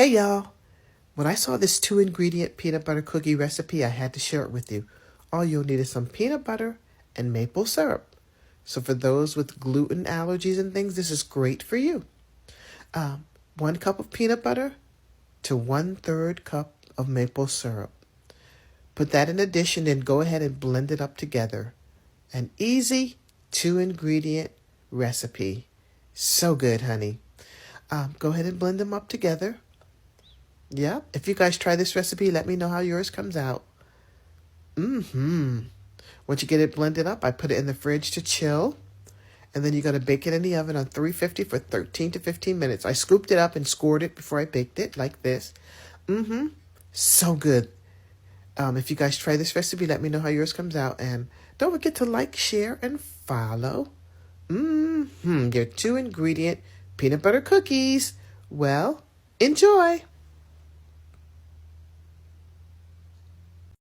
Hey y'all, when I saw this 2-ingredient peanut butter cookie recipe, I had to share it with you. All you'll need is some peanut butter and maple syrup. So for those with gluten allergies and things, this is great for you. 1 cup of peanut butter to 1/3 cup of maple syrup. Put that in a dish and then go ahead and blend it up together. An easy 2-ingredient recipe. So good, honey. Go ahead and blend them up together. Yeah, if you guys try this recipe, let me know how yours comes out. Once you get it blended up, I put it in the fridge to chill. And then you're going to bake it in the oven on 350 for 13 to 15 minutes. I scooped it up and scored it before I baked it, like this. So good. If you guys try this recipe, let me know how yours comes out. And don't forget to like, share, and follow. Your 2-ingredient peanut butter cookies. Well, enjoy.